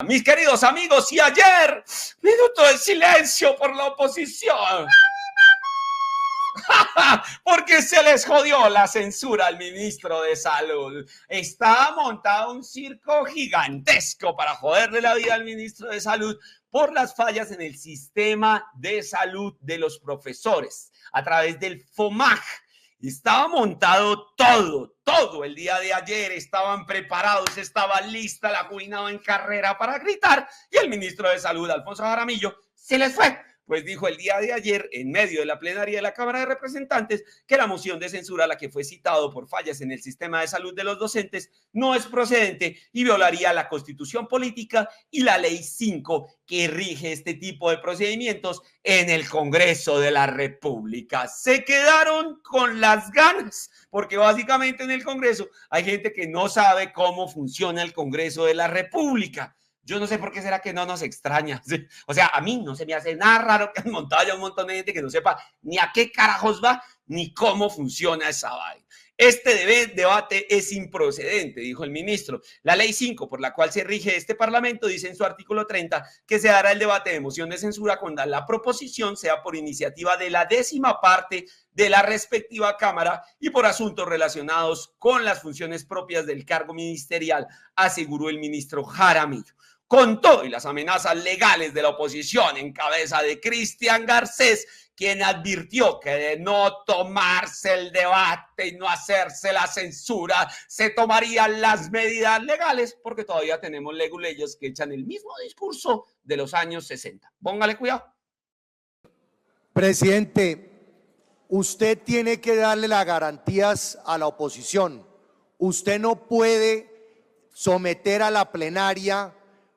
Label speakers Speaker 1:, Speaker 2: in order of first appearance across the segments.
Speaker 1: Mis queridos amigos, y ayer, minuto de silencio por la oposición. Porque se les jodió la censura al ministro de Salud. Está montado un circo gigantesco para joderle la vida al ministro de Salud por las fallas en el sistema de salud de los profesores a través del FOMAG. Estaba montado todo el día de ayer, estaban preparados, estaba lista la cuina en carrera para gritar y el ministro de Salud, Alfonso Jaramillo, se les fue. Pues dijo el día de ayer, en medio de la plenaria de la Cámara de Representantes, que la moción de censura a la que fue citado por fallas en el sistema de salud de los docentes no es procedente y violaría la Constitución Política y la Ley 5 que rige este tipo de procedimientos en el Congreso de la República. Se quedaron con las ganas, porque básicamente en el Congreso hay gente que no sabe cómo funciona el Congreso de la República. Yo no sé por qué será que no nos extraña. O sea, a mí no se me hace nada raro que han montado ya un montón de gente que no sepa ni a qué carajos va ni cómo funciona esa vaina. Este debate es improcedente, dijo el ministro. La ley 5, por la cual se rige este parlamento, dice en su artículo 30 que se dará el debate de moción de censura cuando la proposición sea por iniciativa de la 10ª parte de la respectiva Cámara y por asuntos relacionados con las funciones propias del cargo ministerial, aseguró el ministro Jaramillo. Con todo y las amenazas legales de la oposición en cabeza de Cristian Garcés, quien advirtió que de no tomarse el debate y no hacerse la censura, se tomarían las medidas legales, porque todavía tenemos leguleyos que echan el mismo discurso de los años 60. Póngale cuidado.
Speaker 2: Presidente, usted tiene que darle las garantías a la oposición. Usted no puede someter a la plenaria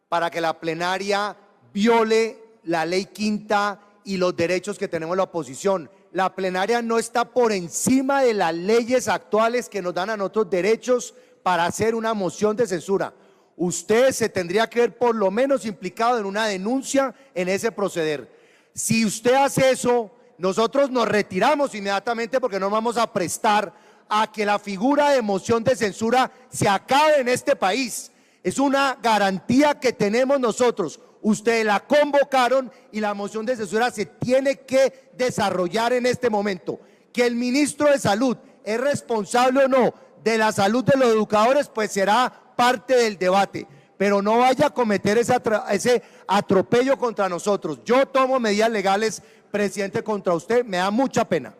Speaker 2: para que la plenaria viole la ley 5ª y los derechos que tenemos la oposición. La plenaria no está por encima de las leyes actuales que nos dan a nosotros derechos para hacer una moción de censura. Usted se tendría que ver por lo menos implicado en una denuncia en ese proceder. Si usted hace eso, nosotros nos retiramos inmediatamente porque no vamos a prestar a que la figura de moción de censura se acabe en este país. Es una garantía que tenemos nosotros. Ustedes la convocaron y la moción de censura se tiene que desarrollar en este momento. Que el ministro de Salud es responsable o no de la salud de los educadores, pues será parte del debate. Pero no vaya a cometer ese atropello contra nosotros. Yo tomo medidas legales, presidente, contra usted. Me da mucha pena.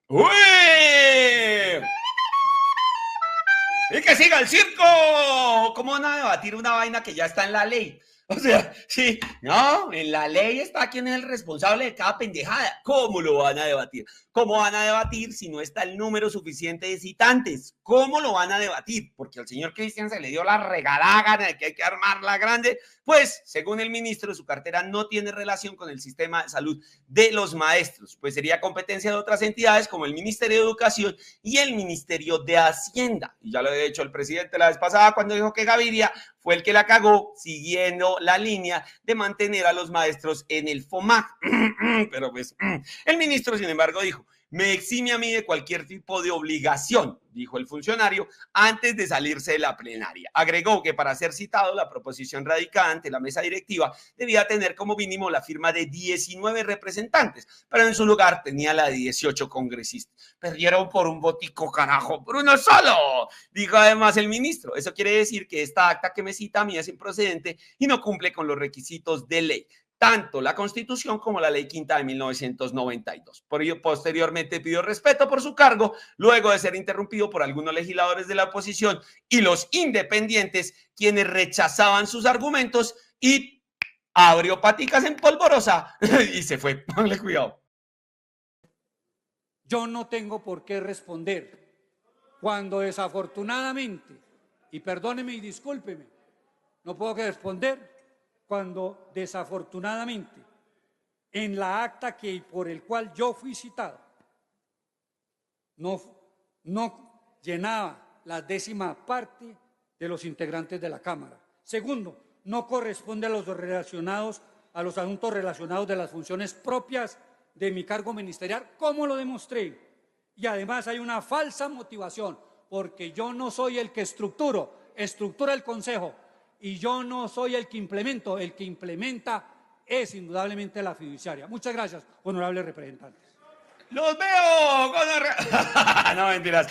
Speaker 1: ¡Uy! ¡Y que siga el circo! ¿Cómo van a debatir una vaina que ya está en la ley? O sea, sí, no, en la ley está quién es el responsable de cada pendejada. ¿Cómo lo van a debatir? ¿Cómo van a debatir si no está el número suficiente de citantes? ¿Cómo lo van a debatir? Porque al señor Cristian se le dio la regalada gana de que hay que armarla grande. Pues, según el ministro, su cartera no tiene relación con el sistema de salud de los maestros, pues sería competencia de otras entidades como el Ministerio de Educación y el Ministerio de Hacienda. Y ya lo he dicho el presidente la vez pasada cuando dijo que Gaviria fue el que la cagó siguiendo la línea de mantener a los maestros en el FOMAG. Pero pues, el ministro, sin embargo, dijo: me exime a mí de cualquier tipo de obligación, dijo el funcionario antes de salirse de la plenaria. Agregó que para ser citado, la proposición radicada ante la mesa directiva debía tener como mínimo la firma de 19 representantes, pero en su lugar tenía la de 18 congresistas. Perdieron por un votico, carajo, por uno solo, dijo además el ministro. Eso quiere decir que esta acta que me cita a mí es improcedente y no cumple con los requisitos de ley, tanto la Constitución como la Ley 5ª de 1992. Por ello, posteriormente pidió respeto por su cargo, luego de ser interrumpido por algunos legisladores de la oposición y los independientes, quienes rechazaban sus argumentos, y abrió paticas en polvorosa y se fue. Ponle cuidado.
Speaker 3: Yo no tengo por qué responder cuando desafortunadamente, y perdóneme y discúlpeme, no puedo responder cuando desafortunadamente en la acta por el cual yo fui citado no llenaba la 10ª parte de los integrantes de la Cámara. Segundo, no corresponde a los asuntos relacionados de las funciones propias de mi cargo ministerial, como lo demostré. Y además hay una falsa motivación, porque yo no soy el que estructura el Consejo. y yo no soy el que implemento, el que implementa es indudablemente la fiduciaria. Muchas gracias, honorables representantes.
Speaker 1: ¡Los veo! No, mentiras.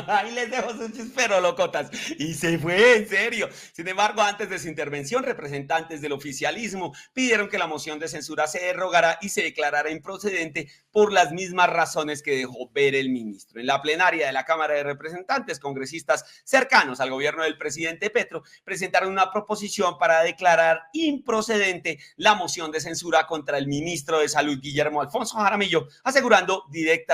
Speaker 1: Ahí les dejo su chispero, locotas. Y se fue, en serio. Sin embargo, antes de su intervención, representantes del oficialismo pidieron que la moción de censura se derogara y se declarara improcedente por las mismas razones que dejó ver el ministro. En la plenaria de la Cámara de Representantes, congresistas cercanos al gobierno del presidente Petro presentaron una proposición para declarar improcedente la moción de censura contra el ministro de Salud, Guillermo Alfonso Jaramillo, asegurando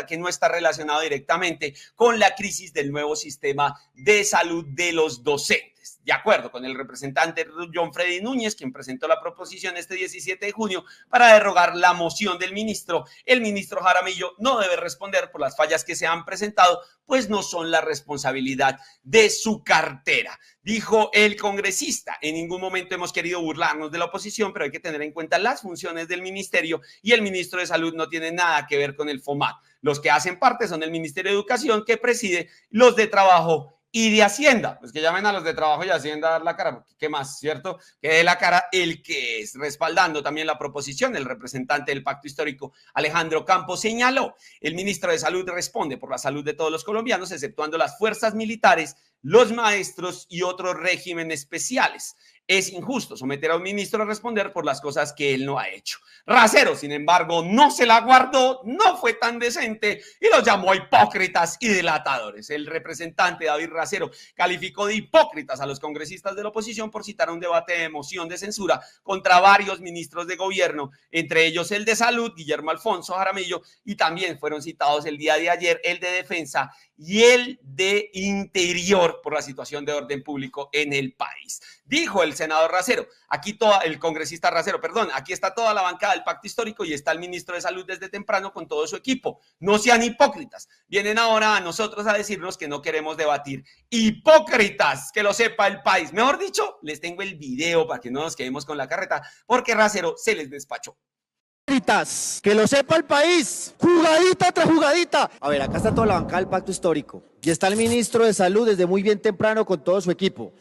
Speaker 1: que no está relacionado directamente con la crisis del nuevo sistema de salud de los docentes. De acuerdo con el representante John Freddy Núñez, quien presentó la proposición este 17 de junio para derogar la moción del ministro, el ministro Jaramillo no debe responder por las fallas que se han presentado, pues no son la responsabilidad de su cartera. Dijo el congresista: en ningún momento hemos querido burlarnos de la oposición, pero hay que tener en cuenta las funciones del ministerio y el ministro de Salud no tiene nada que ver con el FOMAT. Los que hacen parte son el Ministerio de Educación, que preside, los de Trabajo y de Hacienda. Pues que llamen a los de Trabajo y Hacienda a dar la cara, porque qué más, ¿cierto? Que dé la cara el que es. Respaldando también la proposición, el representante del Pacto Histórico, Alejandro Campos, señaló: el ministro de Salud responde por la salud de todos los colombianos, exceptuando las fuerzas militares, los maestros y otros regímenes especiales. Es injusto someter a un ministro a responder por las cosas que él no ha hecho. Racero, sin embargo, no se la guardó, no fue tan decente y los llamó hipócritas y delatadores. El representante David Racero calificó de hipócritas a los congresistas de la oposición por citar un debate de moción de censura contra varios ministros de gobierno, entre ellos el de Salud, Guillermo Alfonso Jaramillo, y también fueron citados el día de ayer el de Defensa y el de Interior por la situación de orden público en el país. Dijo el senador Racero, aquí está toda la bancada del Pacto Histórico y está el ministro de Salud desde temprano con todo su equipo. No sean hipócritas. Vienen ahora a nosotros a decirnos que no queremos debatir. Hipócritas, que lo sepa el país. Mejor dicho, les tengo el video para que no nos quedemos con la carreta, porque Racero se les despachó.
Speaker 4: Que lo sepa el país, jugadita tras jugadita. A ver, acá está toda la bancada del Pacto Histórico y está el ministro de Salud desde muy bien temprano con todo su equipo.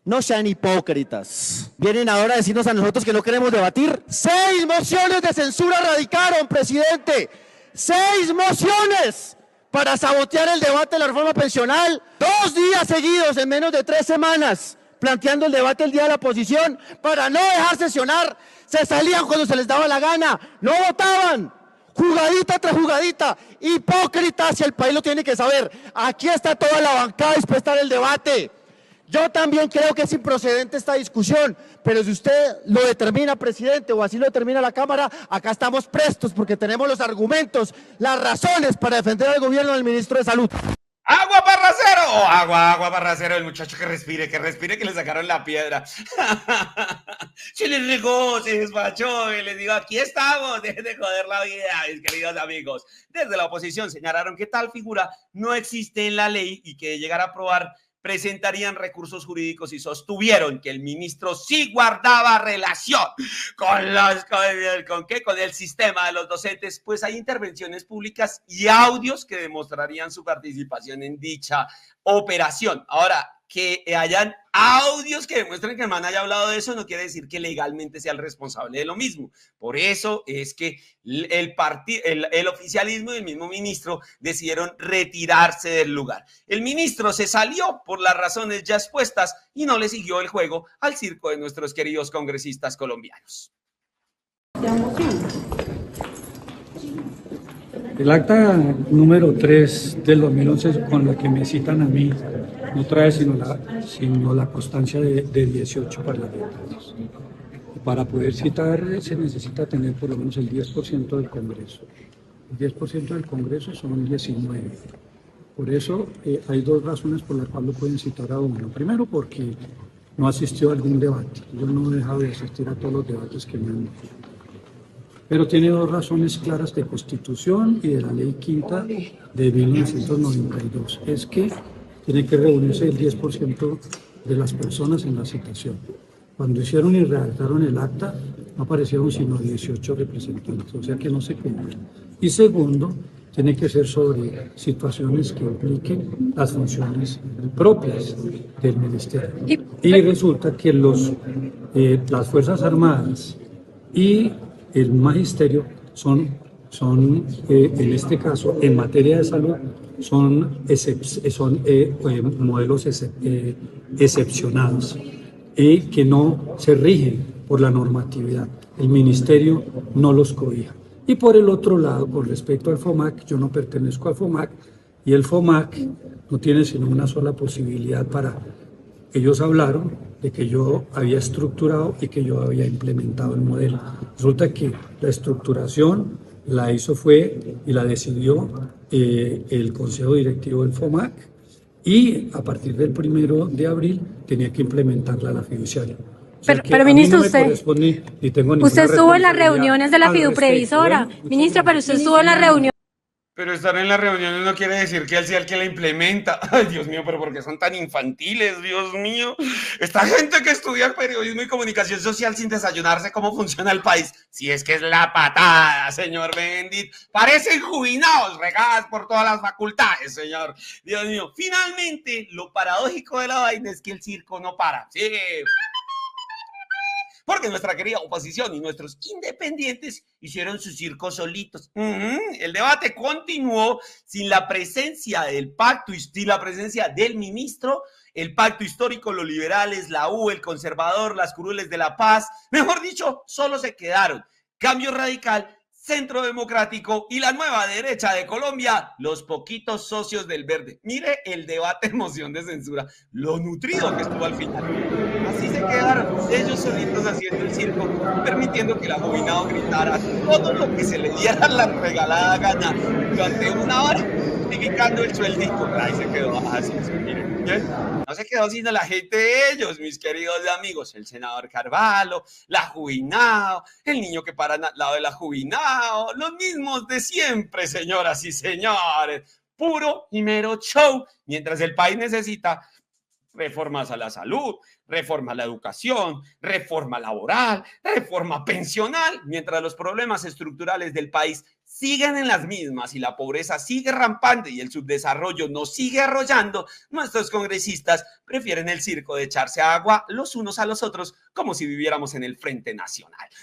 Speaker 4: No sean hipócritas. Vienen ahora a decirnos a nosotros que no queremos debatir. 6 mociones de censura radicaron, presidente. 6 mociones para sabotear el debate de la reforma pensional. 2 días seguidos en menos de 3 semanas planteando el debate el día de la oposición para no dejar sesionar. Se salían cuando se les daba la gana, no votaban, jugadita tras jugadita, hipócritas, y el país lo tiene que saber. Aquí está toda la bancada dispuesta a dar el debate. Yo también creo que es improcedente esta discusión, pero si usted lo determina, presidente, o así lo determina la Cámara, acá estamos prestos porque tenemos los argumentos, las razones para defender al gobierno del ministro de Salud.
Speaker 1: ¡Agua para Racero! Agua para Racero, el muchacho que respire, que le sacaron la piedra. Se les regó, se despachó y les digo, aquí estamos, dejen de joder la vida, mis queridos amigos. Desde la oposición señalaron que tal figura no existe en la ley y que de llegar a aprobar presentarían recursos jurídicos y sostuvieron que el ministro sí guardaba relación con el sistema de los docentes, pues hay intervenciones públicas y audios que demostrarían su participación en dicha operación. Ahora, que hayan audios que demuestren que el man haya hablado de eso no quiere decir que legalmente sea el responsable de lo mismo. Por eso es que el oficialismo y el mismo ministro decidieron retirarse del lugar. El ministro se salió por las razones ya expuestas y no le siguió el juego al circo de nuestros queridos congresistas colombianos.
Speaker 3: El acta número 3 del 2011 con la que me citan a mí no trae sino la constancia de 18 parlamentarios. Para poder citar se necesita tener por lo menos el 10% del Congreso. El 10% del Congreso son 19. Por eso hay 2 razones por las cuales lo pueden citar a uno. Primero, porque no asistió a algún debate. Yo no he dejado de asistir a todos los debates que me han dado. Pero tiene 2 razones claras de Constitución y de la Ley Quinta de 1992. Es que tiene que reunirse el 10% de las personas en la citación. Cuando hicieron y redactaron el acta, no, aparecieron sino 18 representantes, o sea que no se cumple. Y segundo, tiene que ser sobre situaciones que impliquen las funciones propias del ministerio. Y resulta que las Fuerzas Armadas y el Magisterio son en este caso, en materia de salud, son modelos excepcionados y que no se rigen por la normatividad. El ministerio no los cobija. Y por el otro lado, con respecto al FOMAC, yo no pertenezco al FOMAC y el FOMAC no tiene sino una sola posibilidad para... Ellos hablaron de que yo había estructurado y que yo había implementado el modelo. Resulta que la estructuración la hizo y la decidió el Consejo Directivo del FOMAC y a partir del 1 de abril tenía que implementarla la fiduciaria. O sea
Speaker 5: pero ministro,
Speaker 3: no usted
Speaker 5: estuvo en las reuniones de la fiduprevisora. Bueno, ministro, pero usted estuvo en la reunión.
Speaker 1: Pero estar en las reuniones no quiere decir que él sea el que la implementa. Ay, Dios mío, pero ¿por qué son tan infantiles? Dios mío. Esta gente que estudia periodismo y comunicación social sin desayunarse cómo funciona el país. Si es que es la patada, señor Bendit. Parecen jubilados, regadas por todas las facultades, señor. Dios mío. Finalmente, lo paradójico de la vaina es que el circo no para. Sí. Porque nuestra querida oposición y nuestros independientes hicieron su circo solitos. El debate continuó sin la presencia del pacto y sin la presencia del ministro, el pacto histórico, los liberales, la U, el conservador, las curules de la paz. Mejor dicho, solo se quedaron Cambio Radical, Centro Democrático y la nueva derecha de Colombia, los poquitos socios del verde. Mire el debate moción de censura, lo nutrido que estuvo al final. Así se quedaron ellos solitos haciendo el circo, permitiendo que el abominado gritara todo lo que se le diera la regalada gana durante una hora, justificando el sueldito. Ahí se quedó así, miren, ¿bien? No se quedó sino la gente de ellos, mis queridos amigos, el senador Carvalho, la Juvinao, el niño que para al lado de la Juvinao, los mismos de siempre, señoras y señores, puro y mero show, mientras el país necesita reformas a la salud, reforma a la educación, reforma laboral, reforma pensional, mientras los problemas estructurales del país siguen en las mismas y la pobreza sigue rampante y el subdesarrollo nos sigue arrollando, nuestros congresistas prefieren el circo de echarse agua los unos a los otros como si viviéramos en el Frente Nacional.